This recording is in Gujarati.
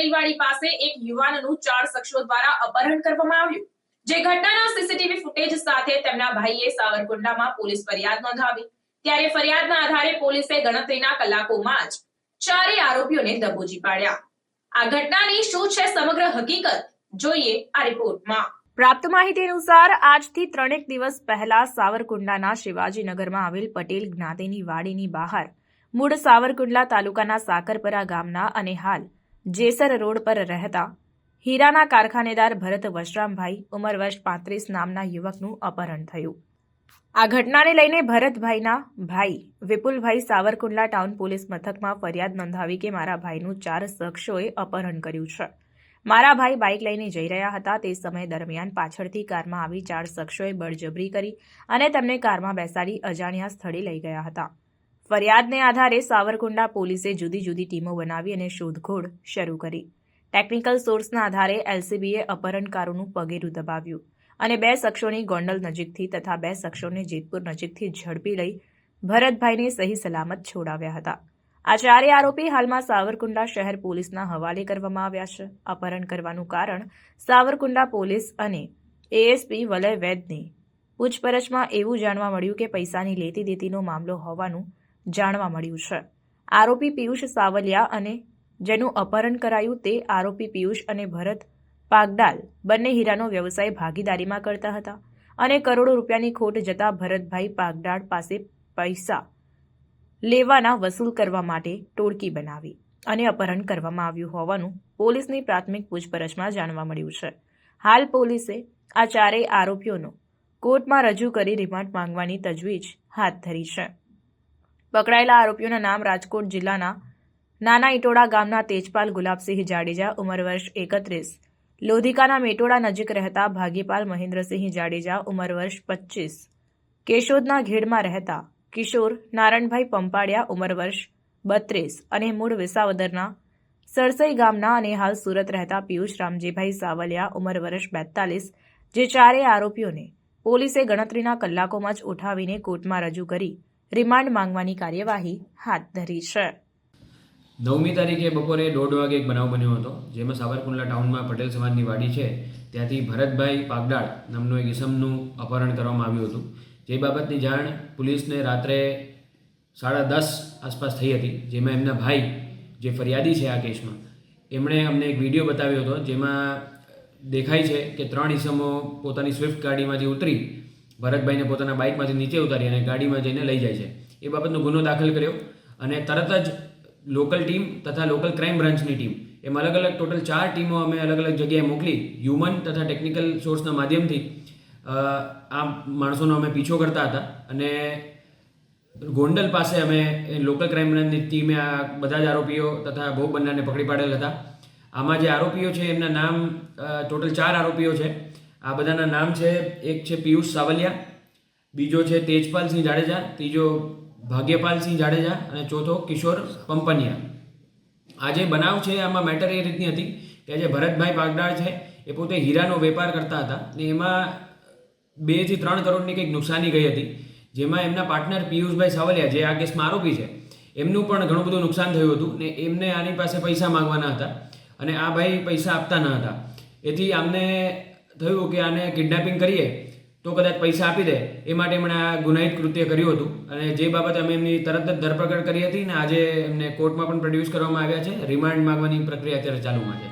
ગામડાની વાડી પાસે એક યુવાનનું 4 શખ્સો દ્વારા અપહરણ કરવામાં આવ્યું, જે ઘટનાના સીસીટીવી ફૂટેજ સાથે તેમના ભાઈએ સાવરકુંડલામાં પોલીસ ફરિયાદ નોંધાવી। ત્યારે ફરિયાદના આધારે પોલીસે ગણતરીના કલાકોમાં જ ચારેય આરોપીઓને દબોચી પાડ્યા। આ ઘટનાની શું છે સમગ્ર હકીકત, જોઈએ આ રિપોર્ટમાં। પ્રાપ્ત માહિતી અનુસાર આજથી 3 દિવસ પહેલા સાવરકુંડલાના શિવાજીનગરમાં આવેલ પટેલ જ્ઞાતિની વાડીની બહાર મૂળ સાવરકુંડલા તાલુકાના સાકરપરા ગામના અને હાલ જેસર રોડ પર રહેતા હીરાના કારખાનેદાર ભરત વશરામભાઈ ઉંમર વર્ષ 35 નામના યુવકનું અપહરણ થયું। આ ઘટનાને લઈને ભરતભાઈના ભાઈ વિપુલભાઈ સાવરકુંડલા ટાઉન પોલીસ મથકમાં ફરિયાદ નોંધાવી કે મારા ભાઈનું 4 શખ્સોએ અપહરણ કર્યું છે। મારા ભાઈ બાઇક લઈને જઈ રહ્યા હતા, તે સમય દરમિયાન પાછળથી કારમાં આવી 4 શખ્સોએ બળજબરી કરી અને તેમને કારમાં બેસાડી અજાણ્યા સ્થળે લઈ ગયા હતા। ફરિયાદને આધારે સાવરકુંડલા પોલીસે જુદી જુદી ટીમો બનાવી અને શોધખોળ શરૂ કરી। ટેકનિકલ સોર્સના આધારે એલસીબીએ અપહરણકારોનું પગેરું દબાવ્યું અને 2 શખ્સોની ગોંડલ નજીકથી તથા 2 શખ્સોને જેતપુર નજીકથી ઝડપી લઈ ભરતભાઈને સહી સલામત છોડાવ્યા હતા। આ ચારેય આરોપી હાલમાં સાવરકુંડલા શહેર પોલીસના હવાલે કરવામાં આવ્યા છે। અપહરણ કરવાનું કારણ સાવરકુંડલા પોલીસ અને એએસપી વલય વૈદની પૂછપરછમાં એવું જાણવા મળ્યું કે પૈસાની લેતી દેતીનો મામલો હોવાનું જાણવા મળ્યું છે। આરોપી પિયુષ સાવલિયા અને જેનું અપહરણ કરાયું તે આરોપી પિયુષ અને ભરત પાગડાલ બંને હીરાનો વ્યવસાય ભાગીદારીમાં કરતા હતા અને કરોડો રૂપિયાની ખોટ જતા ભરતભાઈ પાગડાળ પાસે પૈસા લેવાના વસૂલ કરવા માટે ટોળકી બનાવી અને અપહરણ કરવામાં આવ્યું હોવાનું પોલીસની પ્રાથમિક પૂછપરછમાં જાણવા મળ્યું છે। હાલ પોલીસે આ ચારેય આરોપીઓનો કોર્ટમાં રજૂ કરી રિમાન્ડ માંગવાની તજવીજ હાથ ધરી છે। પકડાયેલા આરોપીઓના નામ રાજકોટ જિલ્લાના નાના ઇટોડા ગામના તેજપાલ ગુલાબસિંહ જાડેજા ઉંમર વર્ષ 31, લોધિકાના મેટોડા નજીક રહેતા ભાગ્યપાલ મહેન્દ્રસિંહ જાડેજા ઉંમર વર્ષ 25, કેશોદના ઘેડમાં રહેતા કિશોર નારણભાઈ પંપાડિયા ઉંમર વર્ષ 32 અને મૂળ વિસાવદરના સરસઈ ગામના અને હાલ સુરત રહેતા પિયુષ રામજીભાઈ સાવલિયા ઉંમર વર્ષ 42, જે ચારેય આરોપીઓને પોલીસે ગણતરીના કલાકોમાં જ ઉઠાવીને કોર્ટમાં રજૂ કરી રિમાન્ડ માંગવાની કાર્યવાહી હાથ ધરી છે। 9મી તારીખે બપોરે 1:30 વાગે એક બનાવ બન્યો હતો, જેમાં સાવરકુંડલા ટાઉનમાં પટેલ સમાજની વાડી છે ત્યાંથી ભરતભાઈ પાગડાળ નામનો એક ઇસમનું અપહરણ કરવામાં આવ્યું હતું। જે બાબતની જાણ પોલીસને રાત્રે 10:30 આસપાસ થઈ હતી, જેમાં એમના ભાઈ જે ફરિયાદી છે આ કેસમાં એમણે અમને એક વિડીયો બતાવ્યો હતો, જેમાં દેખાય છે કે 3 ઇસમો પોતાની સ્વિફ્ટ ગાડીમાંથી ઉતરી ભરતભાઈને પોતાના બાઇકમાંથી નીચે ઉતારી અને ગાડીમાં જઈને લઈ જાય છે। એ બાબતનો ગુનો દાખલ કર્યો અને તરત જ લોકલ ટીમ તથા લોકલ ક્રાઇમ બ્રાન્ચની ટીમ એમ અલગ અલગ ટોટલ 4 ટીમો અમે અલગ અલગ જગ્યાએ મોકલી હ્યુમન તથા ટેકનિકલ સોર્સના માધ્યમથી આ માણસોનો અમે પીછો કરતા હતા અને ગોંડલ પાસે અમે લોકલ ક્રાઇમ બ્રાન્ચની ટીમે આ બધા જ આરોપીઓ તથા ભોગ બનનારને પકડી પાડેલ હતા। આમાં જે આરોપીઓ છે એમના નામ ટોટલ 4 આરોપીઓ છે। આ બધાના નામ છે, એક છે પિયુષ સાવલિયા, બીજો છે તેજપાલસિંહ જાડેજા, ત્રીજો ભાગ્યપાલસિંહ જાડેજા અને ચોથો કિશોર પંપનિયા। આ જે બનાવ છે આમાં મેટર એ રીતની હતી કે જે ભરતભાઈ પાગડાળ છે એ પોતે હીરાનો વેપાર કરતા હતા ને એમાં 2 થી 3 કરોડની કંઈક નુકસાની ગઈ હતી, જેમાં એમના પાર્ટનર પિયુષભાઈ સાવલિયા જે આ કેસમાં આરોપી છે એમનું પણ ઘણું બધું નુકસાન થયું હતું ને એમને આની પાસે પૈસા માંગવાના હતા અને આ ભાઈ પૈસા આપતા ન હતા। એથી આમને થયું કે આને કિડનેપિંગ કરીએ તો કદાચ પૈસા આપી દે, એ માટે એમણે આ ગુનાહિત કૃત્ય કર્યું હતું અને જે બાબતે અમે એમની તરત જ ધરપકડ કરી હતી ને આજે એમને કોર્ટમાં પણ પ્રોડ્યુસ કરવામાં આવ્યા છે। રિમાન્ડ માંગવાની પ્રક્રિયા અત્યારે ચાલુમાં છે।